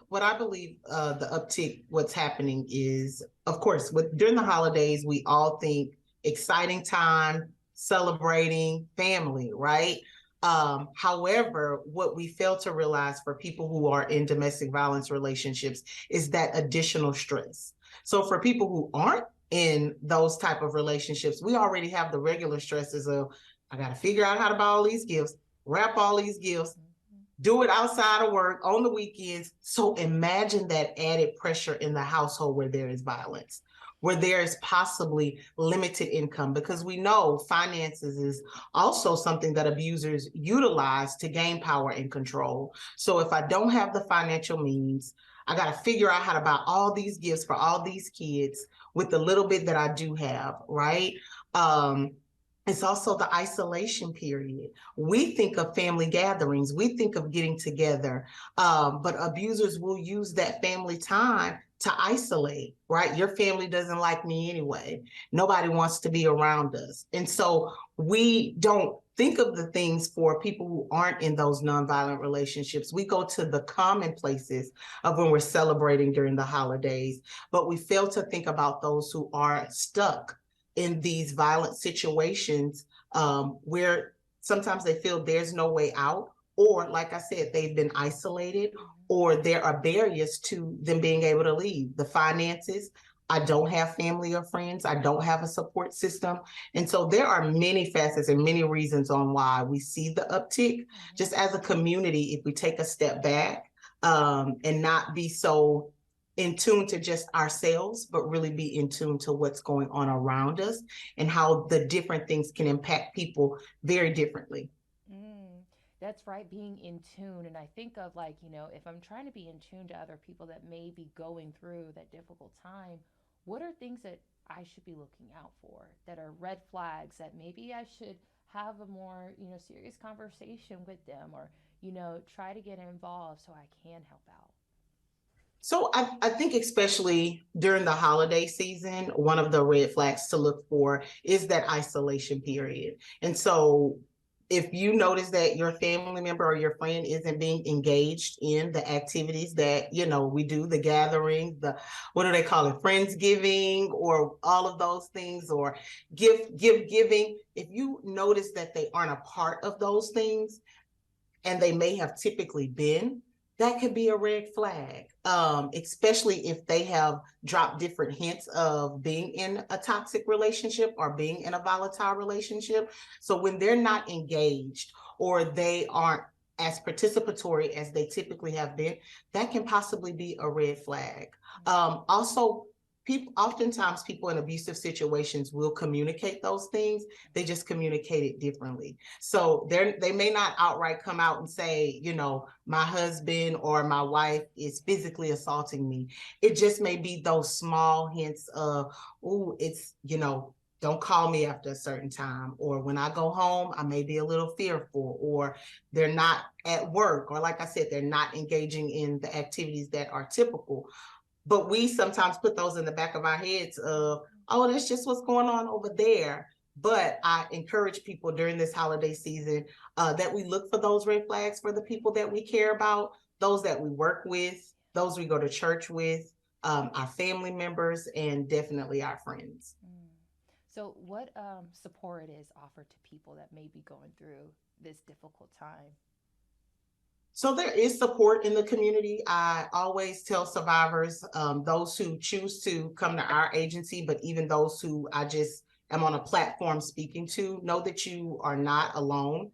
What I believe the uptick, what's happening is, of course, during the holidays, we all think exciting time, celebrating family, right? However, what we fail to realize for people who are in domestic violence relationships is that additional stress. So for people who aren't in those type of relationships, we already have the regular stresses of, I got to figure out how to buy all these gifts, wrap all these gifts, do it outside of work on the weekends. So imagine that added pressure in the household where there is violence, where there is possibly limited income, because we know finances is also something that abusers utilize to gain power and control. So if I don't have the financial means, I got to figure out how to buy all these gifts for all these kids with the little bit that I do have, right? It's also the isolation period. We think of family gatherings, we think of getting together, but abusers will use that family time to isolate, right? Your family doesn't like me anyway. Nobody wants to be around us. And so we don't think of the things for people who aren't in those nonviolent relationships. We go to the common places of when we're celebrating during the holidays, but we fail to think about those who are stuck in these violent situations, where sometimes they feel there's no way out, or like I said, they've been isolated, or there are barriers to them being able to leave. The finances, I don't have family or friends, I don't have a support system. And so there are many facets and many reasons on why we see the uptick. Just as a community, if we take a step back, and not be so in tune to just ourselves, but really be in tune to what's going on around us and how the different things can impact people very differently. That's right, being in tune. And I think of, like, if I'm trying to be in tune to other people that may be going through that difficult time, what are things that I should be looking out for that are red flags that maybe I should have a more, serious conversation with them, or, try to get involved so I can help out? So I think especially during the holiday season, one of the red flags to look for is that isolation period. And so if you notice that your family member or your friend isn't being engaged in the activities that, we do, the gathering, the, what do they call it, Friendsgiving, or all of those things, or gift giving, if you notice that they aren't a part of those things, and they may have typically been, that could be a red flag, especially if they have dropped different hints of being in a toxic relationship or being in a volatile relationship. So when they're not engaged, or they aren't as participatory as they typically have been, that can possibly be a red flag. Also, oftentimes people in abusive situations will communicate those things, they just communicate it differently. So they may not outright come out and say, my husband or my wife is physically assaulting me. It just may be those small hints of, oh, it's, don't call me after a certain time, or when I go home I may be a little fearful, or they're not at work, or like I said, they're not engaging in the activities that are typical. But we sometimes put those in the back of our heads of, oh, that's just what's going on over there. But I encourage people during this holiday season, that we look for those red flags for the people that we care about, those that we work with, those we go to church with, our family members, and definitely our friends. So, what support is offered to people that may be going through this difficult time? So there is support in the community. I always tell survivors, those who choose to come to our agency, but even those who I just am on a platform speaking to, know that you are not alone.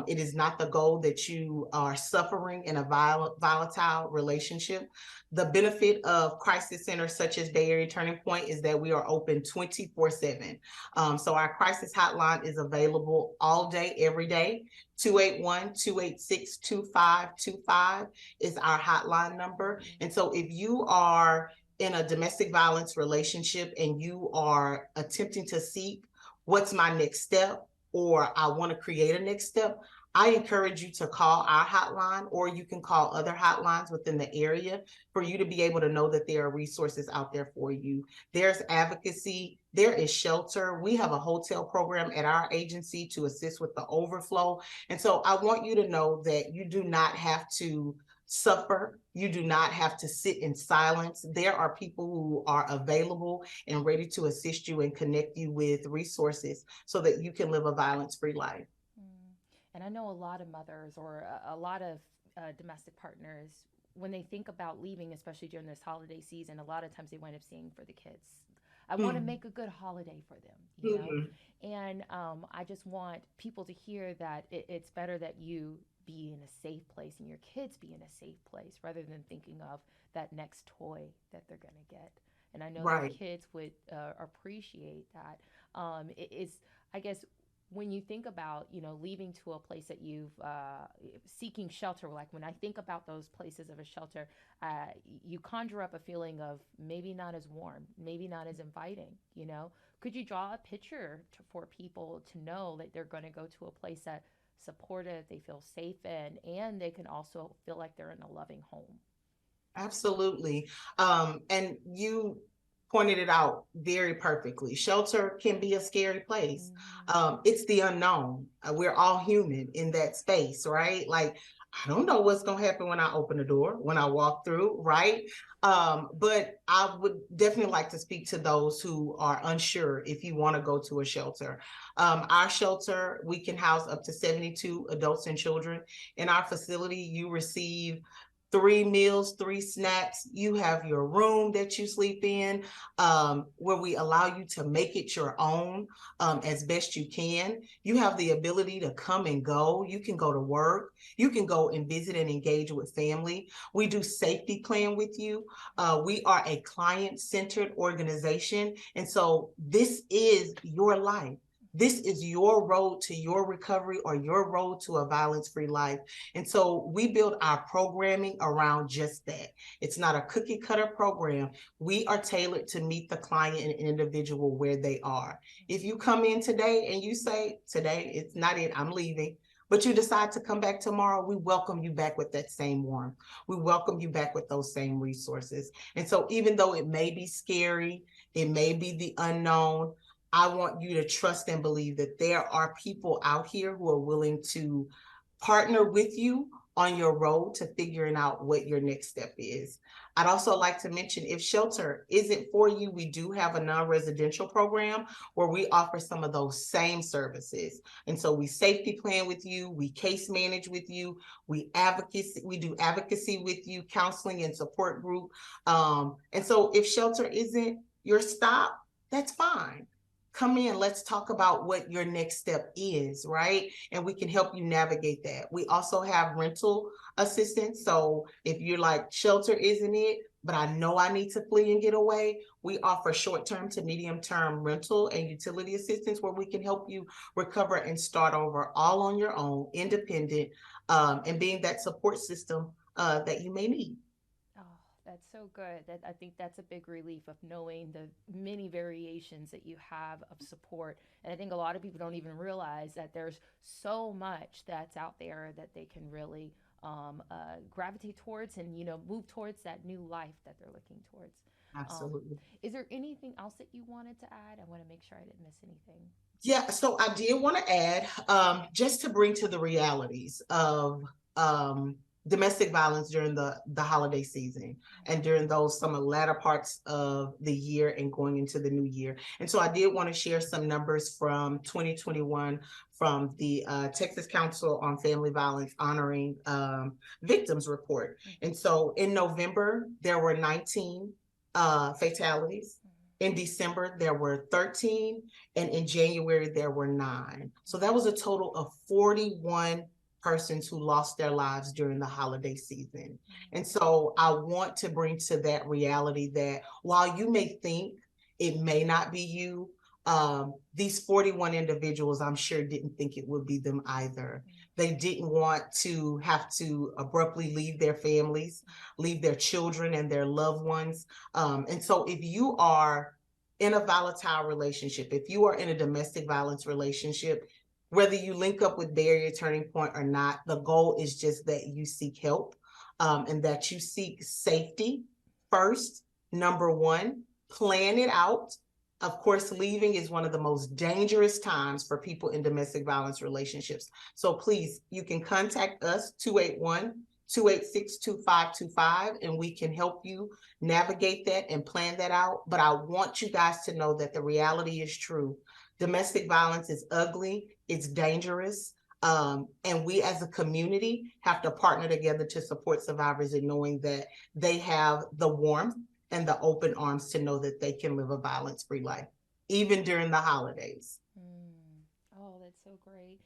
It is not the goal that you are suffering in a volatile relationship. The benefit of crisis centers such as Bay Area Turning Point is that we are open 24/7. So our crisis hotline is available all day, every day. 281-286-2525 is our hotline number. And so if you are in a domestic violence relationship and you are attempting to seek, what's my next step, or I want to create a next step, I encourage you to call our hotline, or you can call other hotlines within the area for you to be able to know that there are resources out there for you. There's advocacy, there is shelter. We have a hotel program at our agency to assist with the overflow. And so I want you to know that you do not have to suffer. You do not have to sit in silence. There are people who are available and ready to assist you and connect you with resources so that you can live a violence-free life. Mm. And I know a lot of mothers or a lot of domestic partners, when they think about leaving, especially during this holiday season, a lot of times they wind up saying for the kids, I want to Mm-hmm. make a good holiday for them, you know? Mm-hmm. And I just want people to hear that it's better that you be in a safe place and your kids be in a safe place rather than thinking of that next toy that they're going to get. And I know that Right. kids would appreciate that. It is, I guess, when you think about leaving to a place that you've seeking shelter, like when I think about those places of a shelter, you conjure up a feeling of maybe not as warm, maybe not as inviting. Could you draw a picture for people to know that they're going to go to a place that supportive, they feel safe in, and they can also feel like they're in a loving home? Absolutely. And you pointed it out very perfectly. Shelter can be a scary place. Mm-hmm. It's the unknown. We're all human in that space, right? Like, I don't know what's going to happen when I open the door, when I walk through, right? But I would definitely like to speak to those who are unsure if you want to go to a shelter. Our shelter, we can house up to 72 adults and children. In our facility, you receive 3 meals, 3 snacks. You have your room that you sleep in, where we allow you to make it your own as best you can. You have the ability to come and go. You can go to work. You can go and visit and engage with family. We do safety plan with you. We are a client-centered organization. And so this is your life. This is your road to your recovery or your road to a violence-free life. And so we build our programming around just that. It's not a cookie cutter program. We are tailored to meet the client and individual where they are. If you come in today and you say, today, it's not it, I'm leaving, but you decide to come back tomorrow, we welcome you back with that same warmth. We welcome you back with those same resources. And so even though it may be scary, it may be the unknown, I want you to trust and believe that there are people out here who are willing to partner with you on your road to figuring out what your next step is. I'd also like to mention, if shelter isn't for you, we do have a non-residential program where we offer some of those same services. And so we safety plan with you, we case manage with you, we do advocacy with you, counseling and support group. And so if shelter isn't your stop, that's fine. Come in, let's talk about what your next step is, right? And we can help you navigate that. We also have rental assistance. So if you're like, shelter isn't it, but I know I need to flee and get away, we offer short-term to medium-term rental and utility assistance where we can help you recover and start over all on your own, independent, and being that support system that you may need. Oh, that's so good. That I think that's a big relief of knowing the many variations that you have of support. And I think a lot of people don't even realize that there's so much that's out there that they can really gravitate towards and move towards that new life that they're looking towards. Um, Absolutely. is there anything else that you wanted to add? I want to make sure I didn't miss anything. Yeah, so I did want to add, just to bring to the realities of domestic violence during the holiday season and during those some of the latter parts of the year and going into the new year. And so I did want to share some numbers from 2021 from the Texas Council on Family Violence honoring victims report. And so in November, there were 19 fatalities. In December, there were 13, and in January, there were 9. So that was a total of 41 persons who lost their lives during the holiday season. And so I want to bring to that reality that while you may think it may not be you, these 41 individuals, I'm sure, didn't think it would be them either. They didn't want to have to abruptly leave their families, leave their children and their loved ones. And so if you are in a volatile relationship, if you are in a domestic violence relationship, whether you link up with Barrier Turning Point or not, the goal is just that you seek help, and that you seek safety first. Number one, plan it out. Of course, leaving is one of the most dangerous times for people in domestic violence relationships. So please, you can contact us, 281 286-2525, and we can help you navigate that and plan that out. But I want you guys to know that the reality is true. Domestic violence is ugly, it's dangerous. And we as a community have to partner together to support survivors in knowing that they have the warmth and the open arms to know that they can live a violence-free life, even during the holidays. Mm. Oh, that's so great.